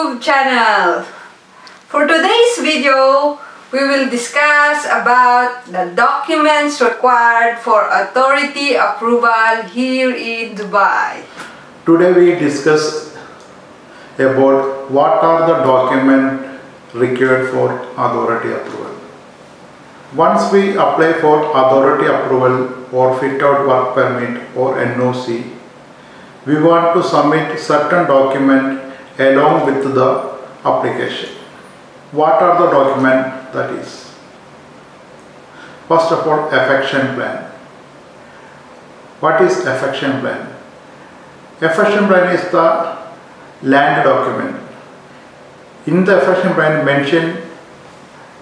YouTube channel. For today's video, we will discuss about the documents required for authority approval here in Dubai. Today we discuss about what are the documents required for authority approval. Once we apply for authority approval or fit out work permit or NOC, we want to submit certain document along with the application. What are the documents that is? First of all, affection plan. What is affection plan? Affection plan is the land document. In the affection plan mention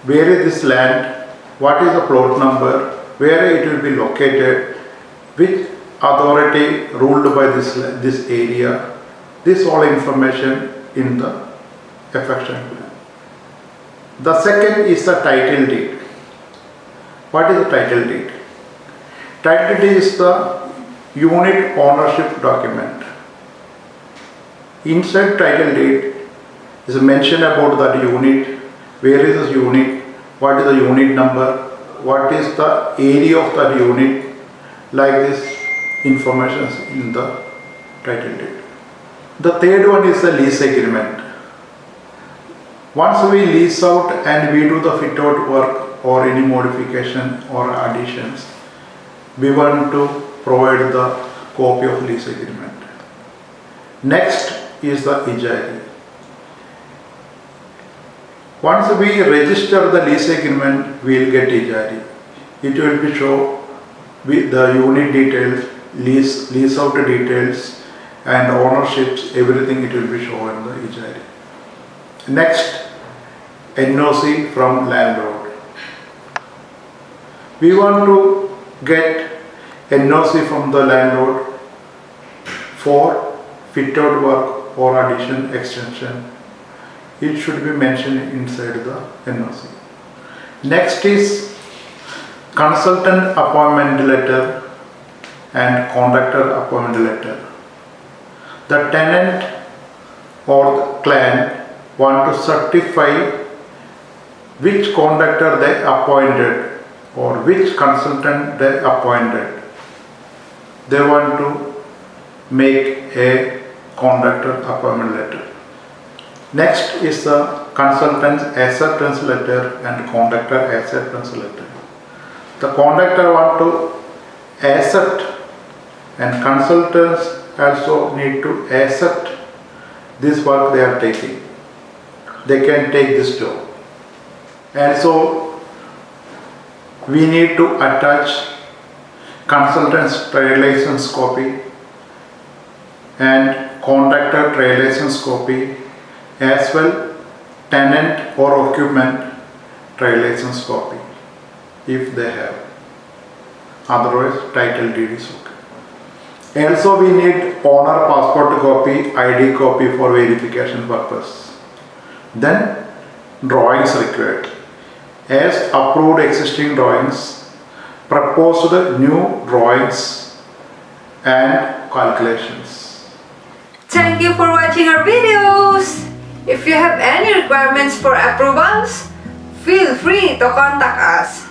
where is this land, what is the plot number, where it will be located, which authority ruled by this area. This all information in the affection plan. The second is the title deed. What is the title deed? Title deed is the unit ownership document. Inside title deed is mention about that unit, where is this unit, what is the unit number, what is the area of that unit, like this information in the title deed. The third one is the lease agreement. Once we lease out and we do the fit out work or any modification or additions, we want to provide the copy of lease agreement. Next is the ijari. Once we register the lease agreement, we will get ijari. It will be show with the unit details, lease out details and ownerships, everything it will be shown in the ijari. Next, NOC from landlord. We want to get NOC from the landlord for fit out work or addition, extension. It should be mentioned inside the NOC. Next is consultant appointment letter and contractor appointment letter. The tenant or the client want to certify which contractor they appointed or which consultant they appointed. They want to make a contractor appointment letter. Next is the consultant's acceptance letter and contractor acceptance letter. The contractor want to accept and consultants also need to accept this work they are taking. They can take this job. And so we need to attach consultant's trade license copy and contractor trade license copy, as well tenant or occupant trade license copy if they have. Otherwise title deed is okay. Also we need owner passport copy, ID copy for verification purpose. Then drawings required. As approved existing drawings, proposed new drawings and calculations. Thank you for watching our videos. If you have any requirements for approvals, feel free to contact us.